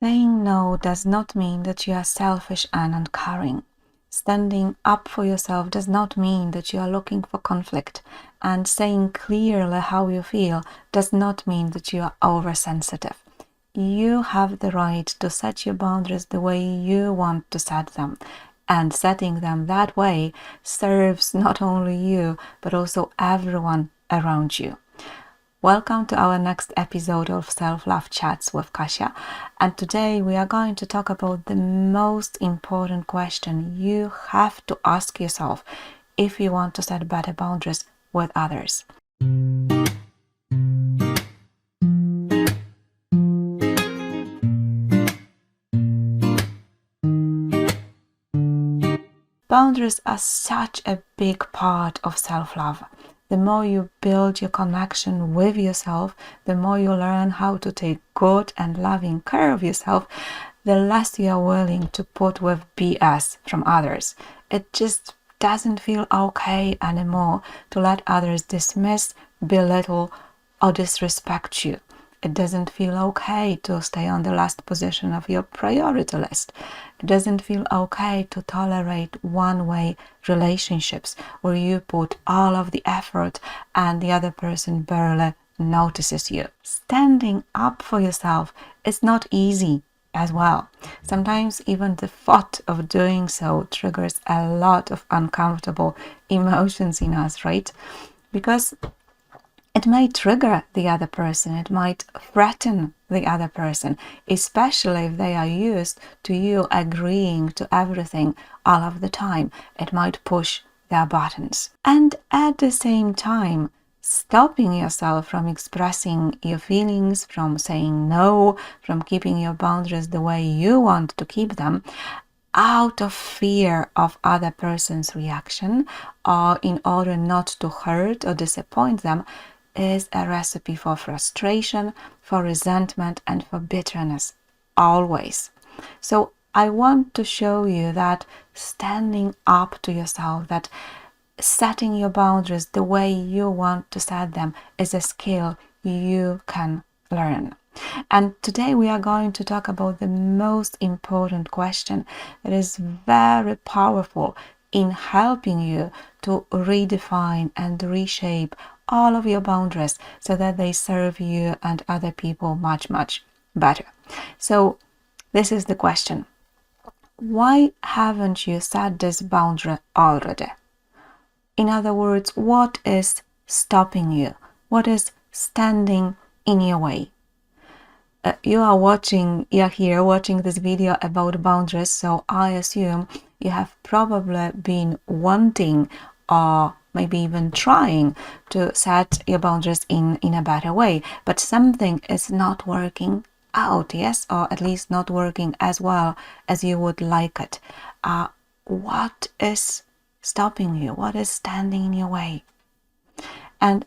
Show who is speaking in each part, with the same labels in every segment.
Speaker 1: Saying no does not mean that you are selfish and uncaring. Standing up for yourself does not mean that you are looking for conflict. And saying clearly how you feel does not mean that you are oversensitive. You have the right to set your boundaries the way you want to set them. And setting them that way serves not only you, but also everyone around you. Welcome to our next episode of Self-Love Chats with Kasia. And today we are going to talk about the most important question you have to ask yourself if you want to set better boundaries with others. Boundaries are such a big part of self-love. The more you build your connection with yourself, the more you learn how to take good and loving care of yourself, the less you are willing to put with BS from others. It just doesn't feel okay anymore to let others dismiss, belittle, or disrespect you. It doesn't feel okay to stay on the last position of your priority list. It doesn't feel okay to tolerate one-way relationships where you put all of the effort and the other person barely notices you. Standing up for yourself is not easy as well. Sometimes even the thought of doing so triggers a lot of uncomfortable emotions in us, right? Because it may trigger the other person, it might threaten the other person, especially if they are used to you agreeing to everything all of the time. It might push their buttons. And at the same time, stopping yourself from expressing your feelings, from saying no, from keeping your boundaries the way you want to keep them, out of fear of other person's reaction or in order not to hurt or disappoint them, is a recipe for frustration, for resentment, and for bitterness, always. So I want to show you that standing up to yourself, that setting your boundaries the way you want to set them is a skill you can learn. And today we are going to talk about the most important question that is very powerful in helping you to redefine and reshape all of your boundaries so that they serve you and other people much, much better. So this is the question. Why haven't you set this boundary already? In other words, what is stopping you? What is standing in your way? You're here watching this video about boundaries, so I assume you have probably been wanting or maybe even trying to set your boundaries in a better way, but something is not working out, yes, or at least not working as well as you would like it. What is stopping you? What is standing in your way? And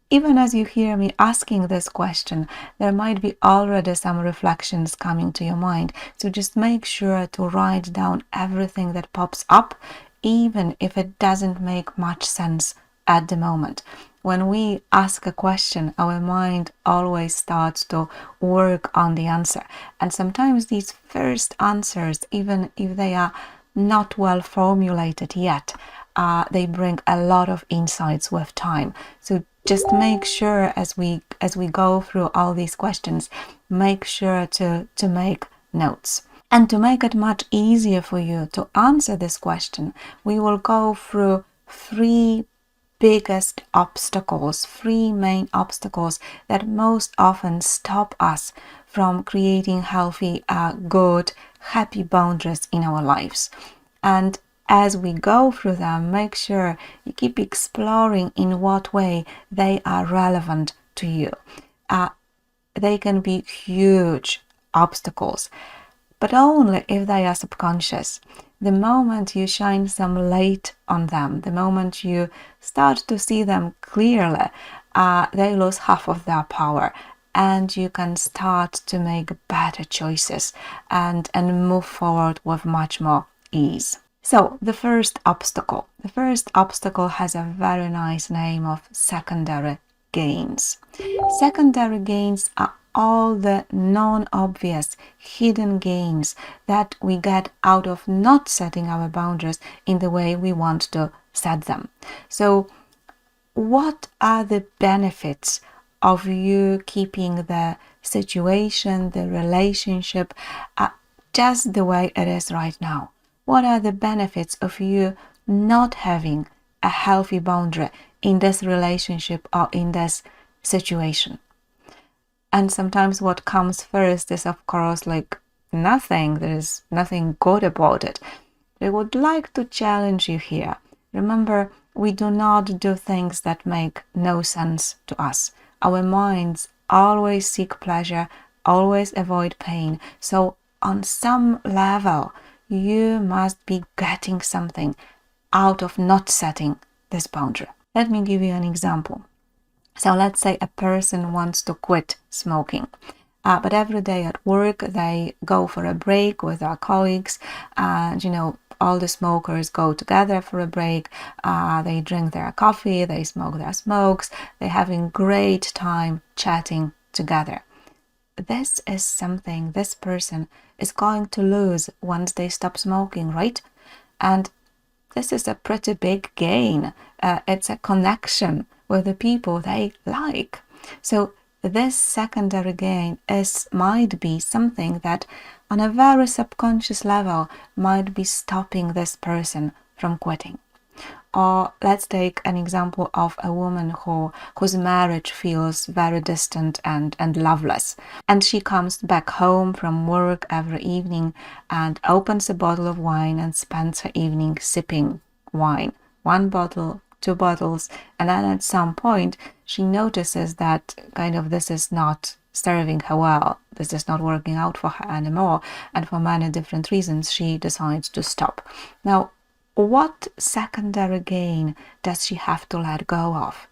Speaker 1: even as you hear me asking this question, there might be already some reflections coming to your mind. So just make sure to write down everything that pops up, even if it doesn't make much sense at the moment. When we ask a question, our mind always starts to work on the answer. And sometimes these first answers, even if they are not well formulated yet, they bring a lot of insights with time. So just make sure as we go through all these questions, make sure to make notes. And to make it much easier for you to answer this question, we will go through three main obstacles that most often stop us from creating healthy, good, happy boundaries in our lives. And as we go through them, make sure you keep exploring in what way they are relevant to you. They can be huge obstacles, but only if they are subconscious. The moment you shine some light on them, the moment you start to see them clearly, they lose half of their power, and you can start to make better choices and move forward with much more ease. So the first obstacle has a very nice name of secondary gains. Secondary gains are all the non-obvious hidden gains that we get out of not setting our boundaries in the way we want to set them. So what are the benefits of you keeping the situation, the relationship, just the way it is right now? What are the benefits of you not having a healthy boundary in this relationship or in this situation? And sometimes what comes first is, of course, like nothing. There is nothing good about it. I would like to challenge you here. Remember, we do not do things that make no sense to us. Our minds always seek pleasure, always avoid pain. So on some level, you must be getting something out of not setting this boundary. Let me give you an example. So let's say a person wants to quit smoking. But every day at work, they go for a break with their colleagues, and all the smokers go together for a break. They drink their coffee, they smoke their smokes, they're having great time chatting together. This is something this person is going to lose once they stop smoking, right? And this is a pretty big gain. It's a connection with the people they like. So this secondary gain might be something that on a very subconscious level might be stopping this person from quitting. Or let's take an example of a woman whose marriage feels very distant and loveless. And she comes back home from work every evening and opens a bottle of wine and spends her evening sipping wine. 1 bottle, 2 bottles, and then at some point she notices that this is not serving her well. This is not working out for her anymore, and for many different reasons she decides to stop. Now, what secondary gain does she have to let go of?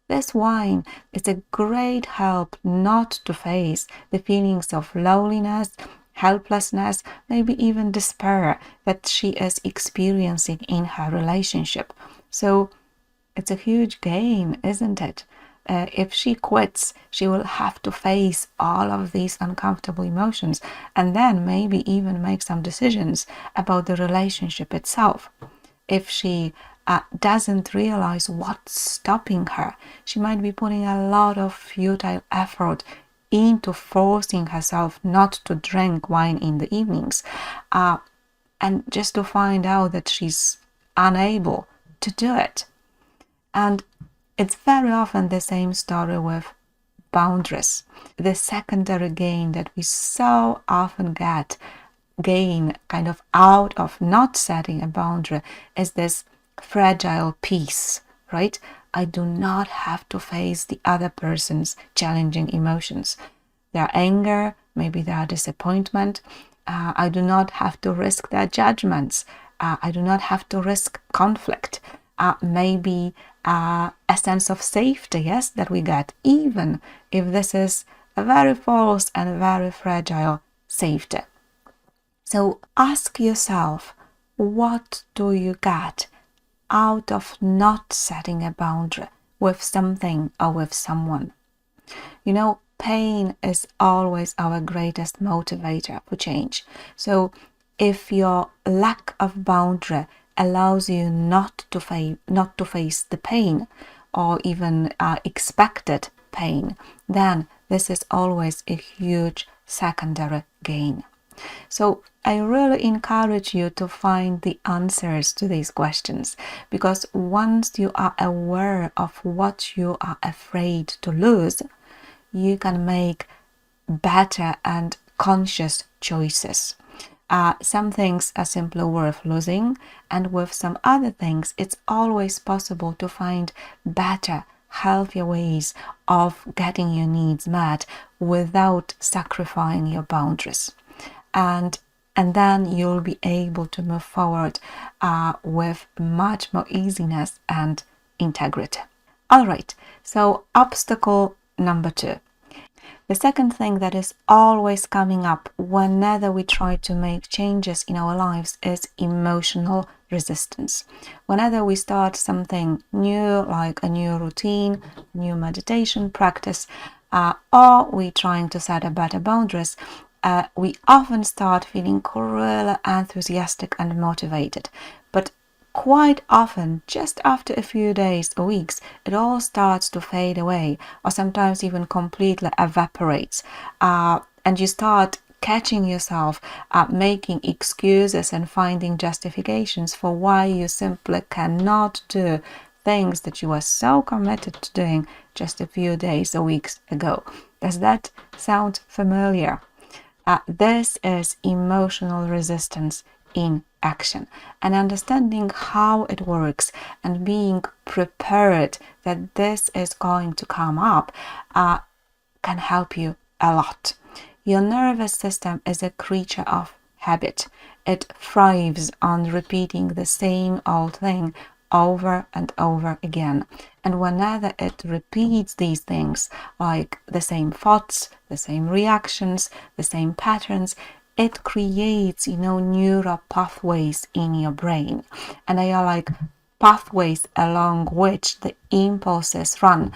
Speaker 1: This wine is a great help not to face the feelings of loneliness, helplessness, maybe even despair that she is experiencing in her relationship. So it's a huge gain, isn't it? If she quits, she will have to face all of these uncomfortable emotions and then maybe even make some decisions about the relationship itself. If she doesn't realize what's stopping her, she might be putting a lot of futile effort into forcing herself not to drink wine in the evenings, and just to find out that she's unable to do it. And it's very often the same story with boundaries. The secondary gain that we so often gain out of not setting a boundary is this fragile peace, right? I do not have to face the other person's challenging emotions. Their anger, maybe their disappointment. I do not have to risk their judgments. I do not have to risk conflict. Maybe a sense of safety, yes, that we get, even if this is a very false and very fragile safety. So ask yourself, what do you get out of not setting a boundary with something or with someone? Pain is always our greatest motivator for change. So if your lack of boundary allows you not to face the pain or even expected pain, then this is always a huge secondary gain. So I really encourage you to find the answers to these questions, because once you are aware of what you are afraid to lose, you can make better and conscious choices. Some things are simply worth losing, and with some other things, it's always possible to find better, healthier ways of getting your needs met without sacrificing your boundaries. And then you'll be able to move forward with much more easiness and integrity. All right, so obstacle number 2. The second thing that is always coming up whenever we try to make changes in our lives is emotional resistance. Whenever we start something new, like a new routine, new meditation practice, or we're trying to set a better boundaries, we often start feeling really enthusiastic and motivated. But quite often, just after a few days or weeks, it all starts to fade away, or sometimes even completely evaporates. And you start catching yourself making excuses and finding justifications for why you simply cannot do things that you were so committed to doing just a few days or weeks ago. Does that sound familiar? This is emotional resistance in action, and understanding how it works and being prepared that this is going to come up can help you a lot. Your nervous system is a creature of habit. It thrives on repeating the same old thing over and over again. And whenever it repeats these things, like the same thoughts, the same reactions, the same patterns, it creates, neural pathways in your brain. And they are like pathways along which the impulses run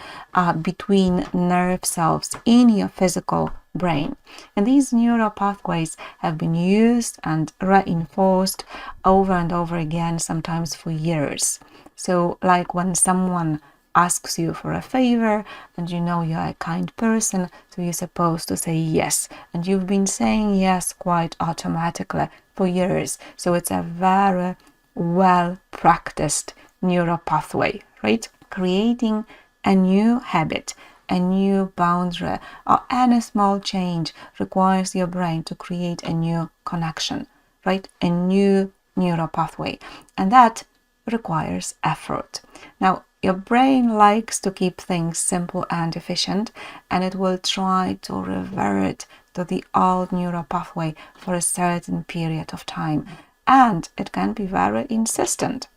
Speaker 1: between nerve cells in your physical brain. And these neural pathways have been used and reinforced over and over again, sometimes for years. So, like when someone asks you for a favor and you know you're a kind person, so you're supposed to say yes. And you've been saying yes quite automatically for years. So it's a very well practiced neural pathway, right? Creating a new habit, a new boundary, or any small change requires your brain to create a new connection, right? A new neural pathway. And that requires effort. Now, your brain likes to keep things simple and efficient, and it will try to revert to the old neural pathway for a certain period of time. And it can be very insistent.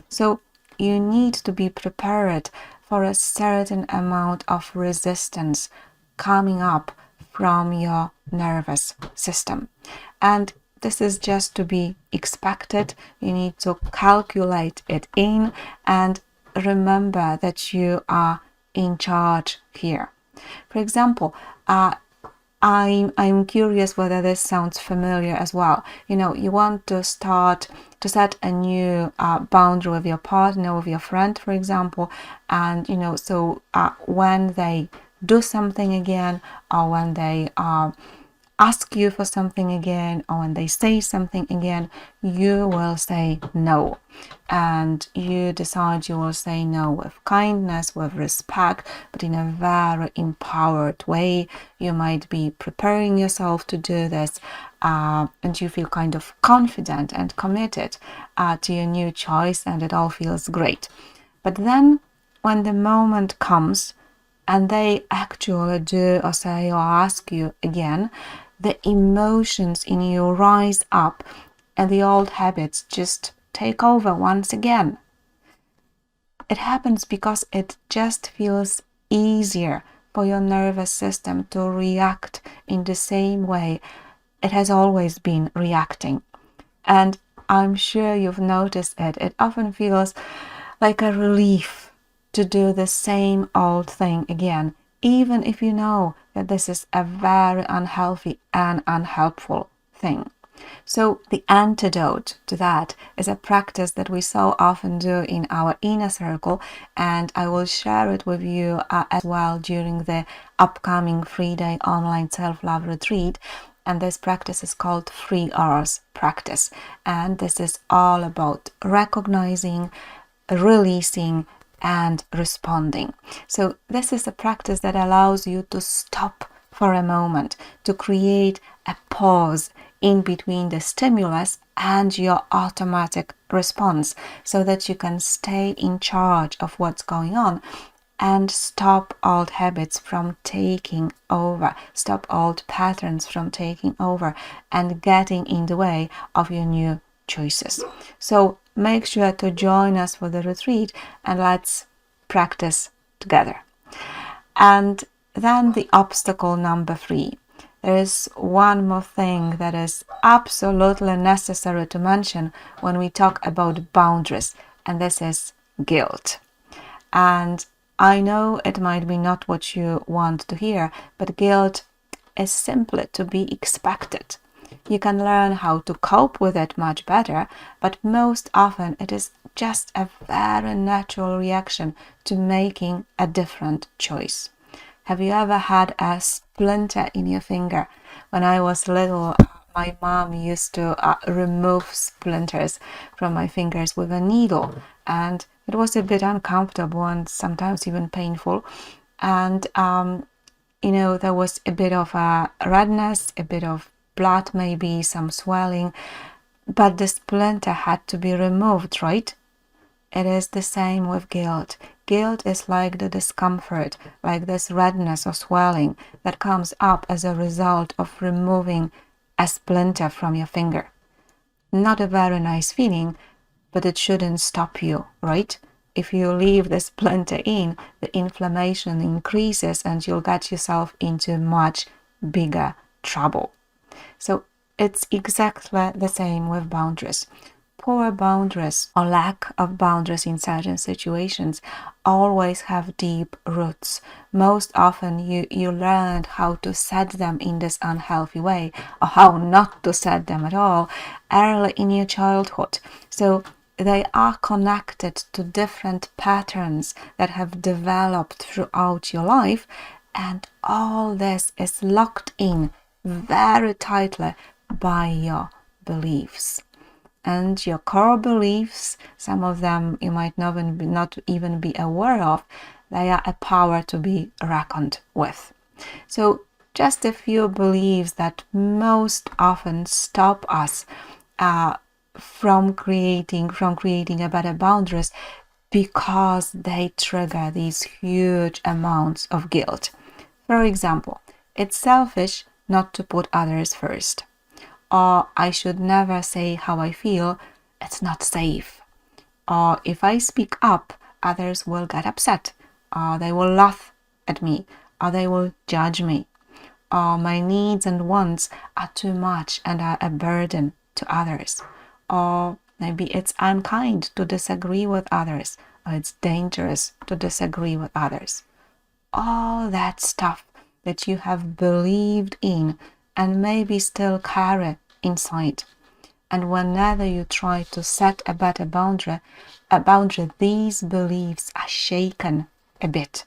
Speaker 1: So you need to be prepared for a certain amount of resistance coming up from your nervous system. And this is just to be expected. You need to calculate it in and remember that you are in charge here. For example, I'm curious whether this sounds familiar as well. You want to start to set a new boundary with your partner, with your friend, for example, and so when they do something again, or when they ask you for something again, or when they say something again, you will say no. And you decide you will say no with kindness, with respect, but in a very empowered way. You might be preparing yourself to do this, and you feel kind of confident and committed to your new choice, and it all feels great. But then when the moment comes and they actually do or say or ask you again, the emotions in you rise up and the old habits just take over once again. It happens because it just feels easier for your nervous system to react in the same way it has always been reacting. And I'm sure you've noticed it. It often feels like a relief to do the same old thing again, even if you know that this is a very unhealthy and unhelpful thing. So the antidote to that is a practice that we so often do in our inner circle, and I will share it with you as well during the upcoming 3-day online self-love retreat. And this practice is called 3 R's practice. And this is all about recognizing, releasing, and responding. So this is a practice that allows you to stop for a moment, to create a pause in between the stimulus and your automatic response, so that you can stay in charge of what's going on and stop old habits from taking over, stop old patterns from taking over and getting in the way of your new choices. So make sure to join us for the retreat and let's practice together. And then the obstacle number 3. There is one more thing that is absolutely necessary to mention when we talk about boundaries, and this is guilt. And I know it might be not what you want to hear, but guilt is simply to be expected. You can learn how to cope with it much better, but most often it is just a very natural reaction to making a different choice. Have you ever had a splinter in your finger? When I was little, my mom used to remove splinters from my fingers with a needle, and it was a bit uncomfortable and sometimes even painful. And there was a bit of redness, a bit of blood, maybe some swelling, but the splinter had to be removed, right? It is the same with guilt. Guilt is like the discomfort, like this redness or swelling that comes up as a result of removing a splinter from your finger. Not a very nice feeling, but it shouldn't stop you, right? If you leave the splinter in, the inflammation increases and you'll get yourself into much bigger trouble. So it's exactly the same with boundaries. Poor boundaries or lack of boundaries in certain situations always have deep roots. Most often you learned how to set them in this unhealthy way, or how not to set them at all, early in your childhood. So they are connected to different patterns that have developed throughout your life, and all this is locked in very tightly by your beliefs. And your core beliefs, some of them you might not even be aware of, they are a power to be reckoned with. So just a few beliefs that most often stop us from creating a better boundaries, because they trigger these huge amounts of guilt. For example, it's selfish not to put others first. Or I should never say how I feel, it's not safe. Or if I speak up, others will get upset, or they will laugh at me, or they will judge me. Or my needs and wants are too much and are a burden to others. Or maybe it's unkind to disagree with others, or it's dangerous to disagree with others. All that stuff that you have believed in and maybe still carry inside. And whenever you try to set a better boundary, these beliefs are shaken a bit.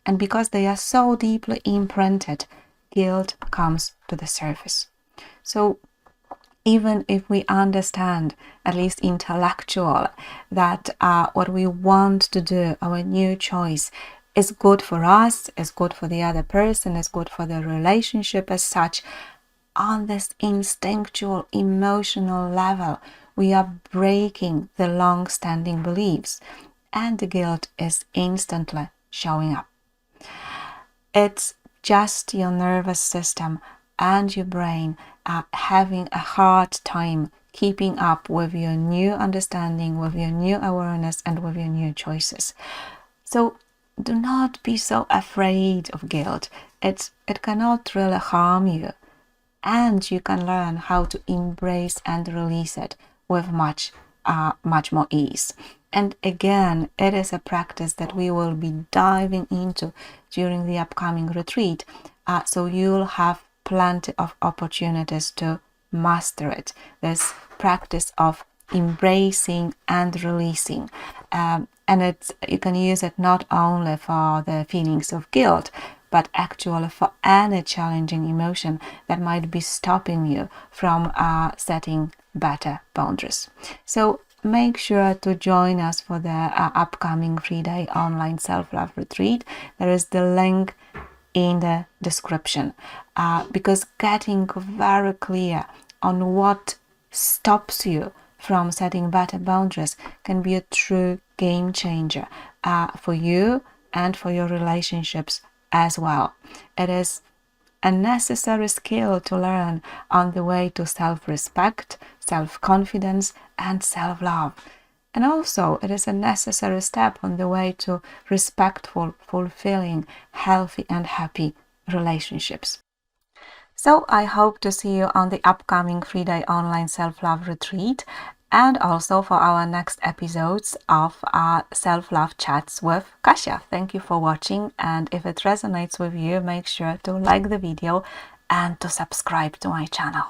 Speaker 1: And because they are so deeply imprinted, guilt comes to the surface. So even if we understand, at least intellectual, that what we want to do, our new choice, is good for us, is good for the other person, is good for the relationship as such, on this instinctual, emotional level, we are breaking the long-standing beliefs, and the guilt is instantly showing up. It's just your nervous system and your brain are having a hard time keeping up with your new understanding, with your new awareness, and with your new choices. So do not be so afraid of guilt. It cannot really harm you. And you can learn how to embrace and release it with much more ease. And again, it is a practice that we will be diving into during the upcoming retreat. So you'll have plenty of opportunities to master it. This practice of embracing and releasing. And you can use it not only for the feelings of guilt, but actually for any challenging emotion that might be stopping you from setting better boundaries. So make sure to join us for the upcoming 3-day online self-love retreat. There is the link in the description, because getting very clear on what stops you from setting better boundaries can be a true game changer for you and for your relationships as well. It is a necessary skill to learn on the way to self-respect, self-confidence, and self-love. And also, it is a necessary step on the way to respectful, fulfilling, healthy, and happy relationships. So I hope to see you on the upcoming 3-day online self-love retreat. and also for our next episodes of our self-love chats with Kasia. Thank you for watching, and if it resonates with you, make sure to like the video and to subscribe to my channel.